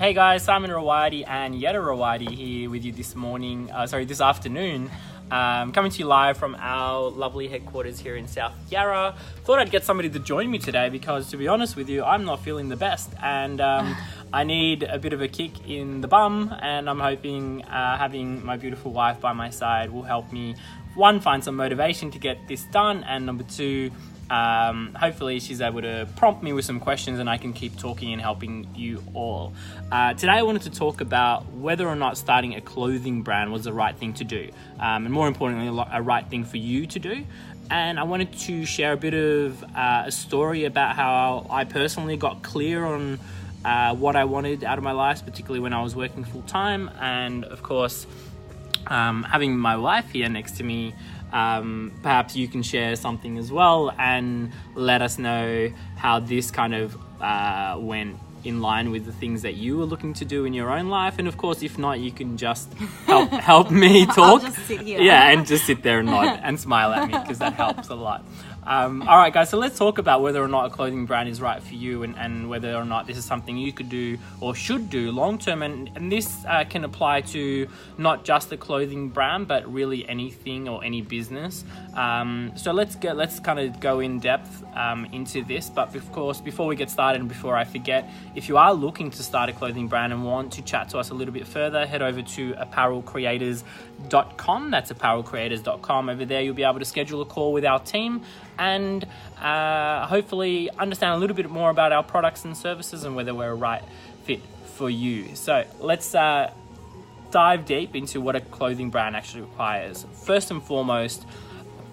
Hey guys, Simon Rawadi and Yetta Rawadi here with you this afternoon. Coming to you live from our lovely headquarters here in South Yarra. Thought I'd get somebody to join me today because, to be honest with you, I'm not feeling the best and I need a bit of a kick in the bum, and I'm hoping having my beautiful wife by my side will help me, one, find some motivation to get this done, and number two, hopefully she's able to prompt me with some questions and I can keep talking and helping you all. Today I wanted to talk about whether or not starting a clothing brand was the right thing to do, and more importantly, a right thing for you to do. And I wanted to share a bit of a story about how I personally got clear on what I wanted out of my life, particularly when I was working full time, and of course having my wife here next to me. Perhaps you can share something as well and let us know how this kind of went in line with the things that you were looking to do in your own life. And of course, if not, you can just help me talk. I'll just sit here. Yeah, and just sit there and nod and smile at me because that helps a lot. All right, guys, so let's talk about whether or not a clothing brand is right for you and whether or not this is something you could do or should do long term. And this can apply to not just the clothing brand, but really anything or any business. So let's kind of go in depth into this. But of course, before we get started and before I forget, if you are looking to start a clothing brand and want to chat to us a little bit further, head over to apparelcreators.com. That's apparelcreators.com. Over there, you'll be able to schedule a call with our team and hopefully understand a little bit more about our products and services and whether we're a right fit for you. So let's dive deep into what a clothing brand actually requires. First and foremost,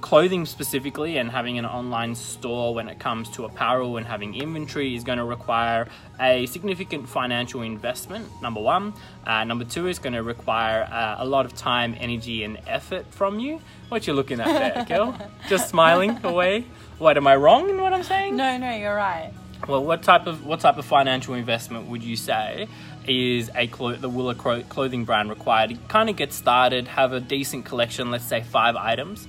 clothing specifically and having an online store when it comes to apparel and having inventory is going to require a significant financial investment, number one. Number two is going to require a lot of time, energy and effort from you. What you looking at there, girl? Just smiling away? What, am I wrong in what I'm saying? No, you're right. Well, what type of financial investment would you say is the Willa clothing brand required to kind of get started, have a decent collection, let's say 5 items,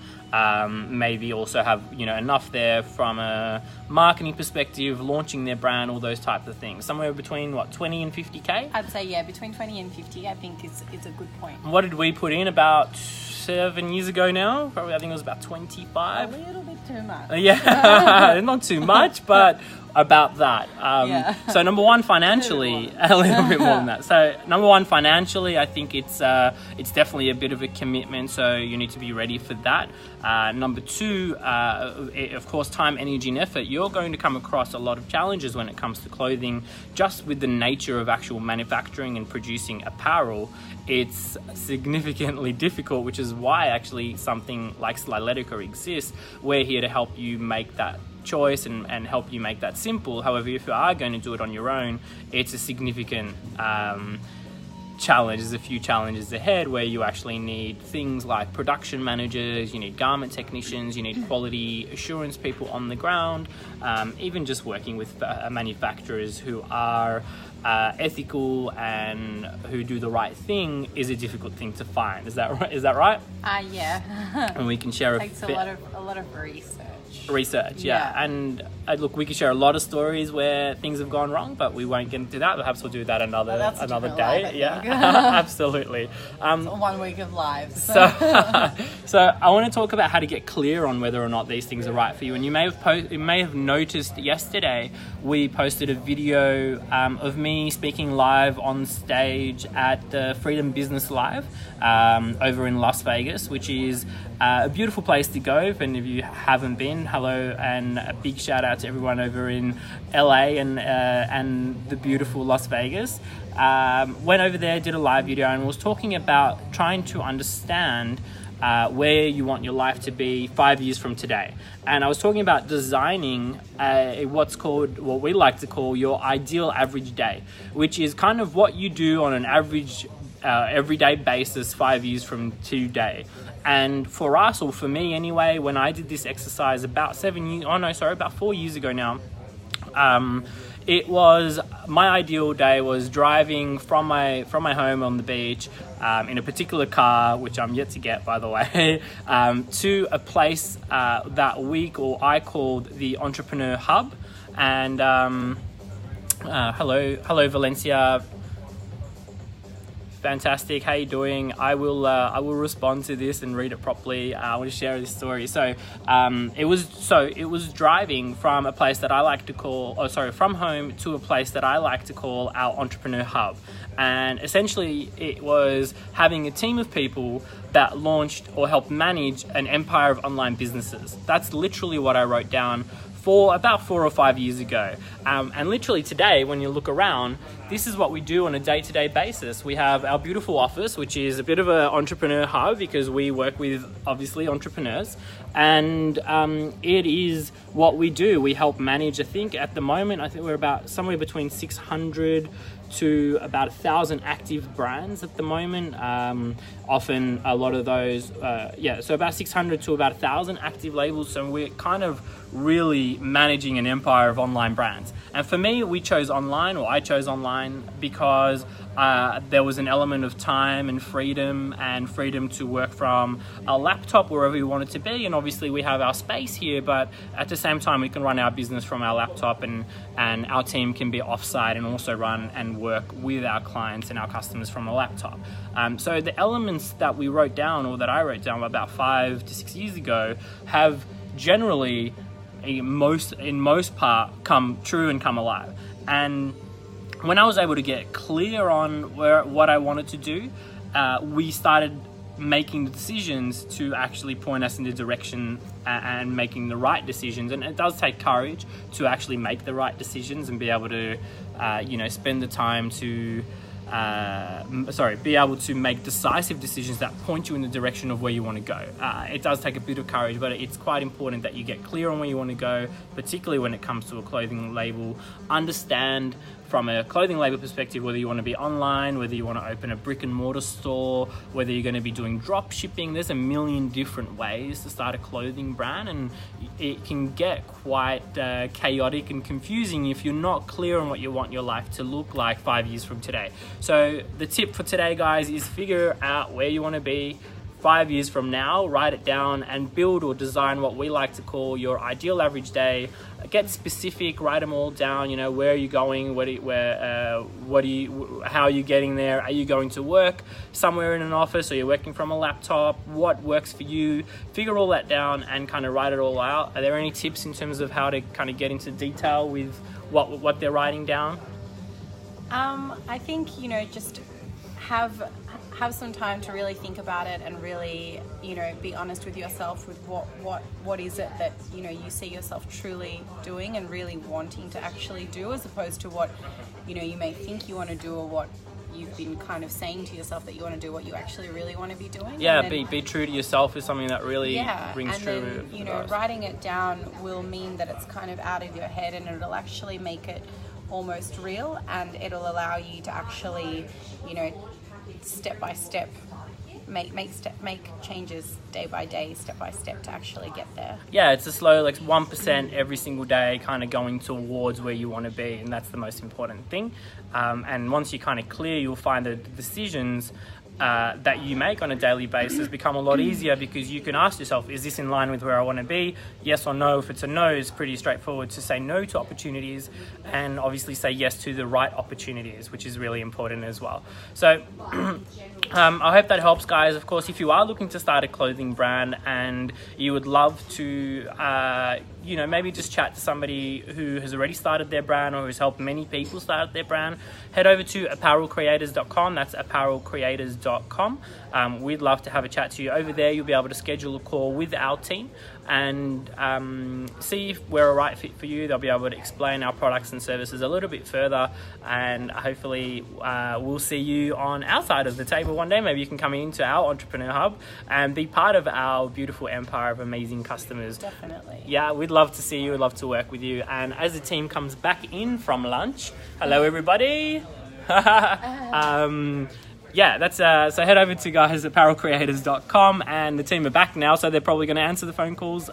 maybe also have enough there from a marketing perspective, launching their brand, all those types of things, somewhere between 20 and 50k? I'd say between 20 and 50 I think is a good point. What did we put in about 7 years ago now? Probably, I think it was about 25. A little bit too much. Yeah, not too much, but about that. So number one, financially, a little bit more than that. So number one, financially, I think it's definitely a bit of a commitment, so you need to be ready for that. Number two, of course, time, energy and effort. You're going to come across a lot of challenges when it comes to clothing, just with the nature of actual manufacturing and producing apparel. It's significantly difficult, which is why actually something like Slyletica exists. We're here to help you make that choice and help you make that simple. However, if you are going to do it on your own, it's a significant challenge. There's a few challenges ahead where you actually need things like production managers, you need garment technicians, you need quality assurance people on the ground, even just working with manufacturers who are ethical and who do the right thing is a difficult thing to find. Is that right? Yeah. And we can share a lot of research. Yeah. And look, we can share a lot of stories where things have gone wrong, but we won't get into that. Perhaps we'll do that another day. Live, yeah. Absolutely. It's 1 week of live. So I want to talk about how to get clear on whether or not these things are right for you. And you may have noticed yesterday we posted a video of me speaking live on stage at the Freedom Business Live over in Las Vegas, which is a beautiful place to go. If any of you haven't been, hello, and a big shout out to everyone over in LA and the beautiful Las Vegas. Went over there, did a live video, and was talking about trying to understand where you want your life to be 5 years from today. And I was talking about designing what we like to call your ideal average day, which is kind of what you do on an average everyday basis 5 years from today. And for us, or for me anyway, when I did this exercise about 4 years ago now, it was my ideal day was driving from my home on the beach in a particular car, which I'm yet to get, by the way, to a place that I called the Entrepreneur Hub. And hello Valencia, Fantastic. How you doing? I will respond to this and read it properly. I want to share this story. So it was driving from a place that I like to call, from home to a place that I like to call our entrepreneur hub. And essentially it was having a team of people that launched or helped manage an empire of online businesses. That's literally what I wrote down for about 4 or 5 years ago. And literally today, when you look around, this is what we do on a day-to-day basis. We have our beautiful office, which is a bit of an entrepreneur hub because we work with, obviously, entrepreneurs. And it is what we do. We help manage, at the moment, I think we're about somewhere between 600 to about 1,000 active brands at the moment. Often a lot of those, so about 600 to about 1,000 active labels. So we're kind of really managing an empire of online brands. And for me, I chose online because there was an element of time and freedom to work from a laptop wherever we wanted to be. And obviously we have our space here, but at the same time we can run our business from our laptop, and our team can be offsite and also run and work with our clients and our customers from a laptop. So the elements that I wrote down about 5 to 6 years ago have generally in most part come true and come alive. And when I was able to get clear on what I wanted to do, we started making the decisions to actually point us in the direction and making the right decisions. And it does take courage to actually make the right decisions and be able to, spend the time to be able to make decisive decisions that point you in the direction of where you want to go. It does take a bit of courage, but it's quite important that you get clear on where you want to go, particularly when it comes to a clothing label. Understand from a clothing label perspective whether you want to be online, whether you want to open a brick and mortar store, whether you're going to be doing drop shipping. There's a million different ways to start a clothing brand, and it can get quite chaotic and confusing if you're not clear on what you want your life to look like 5 years from today. So the tip for today, guys, is figure out where you want to be 5 years from now, write it down and build or design what we like to call your ideal average day. Get specific, write them all down. Where are you going? How are you getting there? Are you going to work somewhere in an office, or you're working from a laptop? What works for you? Figure all that down and kind of write it all out. Are there any tips in terms of how to kind of get into detail with what they're writing down? I think, just have some time to really think about it and really, be honest with yourself with what is it that, you see yourself truly doing and really wanting to actually do, as opposed to what, you may think you want to do, or what you've been kind of saying to yourself that you want to do, what you actually really want to be doing. Yeah, be true to yourself is something that really rings true. And then, writing it down will mean that it's kind of out of your head, and it'll actually make it almost real, and it'll allow you to actually, step by step make changes day by day, step by step, to actually get there. Yeah, it's a slow 1% every single day, kind of going towards where you want to be, and that's the most important thing. And once you're kind of clear, you'll find that the decisions that you make on a daily basis become a lot easier, because you can ask yourself, is this in line with where I want to be? Yes or no. If it's a no, it's pretty straightforward to say no to opportunities, and obviously say yes to the right opportunities, which is really important as well. So I hope that helps, guys. Of course, if you are looking to start a clothing brand and you would love to maybe just chat to somebody who has already started their brand or who's helped many people start their brand, head over to apparelcreators.com. That's apparelcreators.com. We'd love to have a chat to you over there. You'll be able to schedule a call with our team and see if we're a right fit for you. They'll be able to explain our products and services a little bit further, and hopefully we'll see you on our side of the table one day. Maybe you can come into our Entrepreneur Hub and be part of our beautiful empire of amazing customers. Definitely. Yeah, we'd love to see you. We'd love to work with you. And as the team comes back in from lunch, hello everybody. That's so head over to guys at apparelcreators.com, and the team are back now, so they're probably going to answer the phone calls.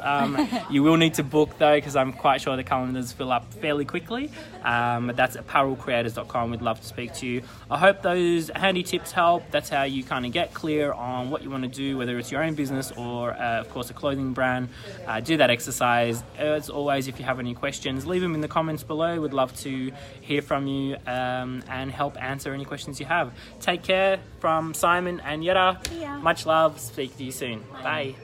You will need to book though, because I'm quite sure the calendars fill up fairly quickly. But that's apparelcreators.com. We'd love to speak to you. I hope those handy tips help. That's how you kind of get clear on what you want to do, whether it's your own business or of course a clothing brand. Do that exercise. As always, if you have any questions, leave them in the comments below. We'd love to hear from you and help answer any questions you have. Take care. care from Simon and Yetta. Yeah. Much love. Speak to you soon. Bye.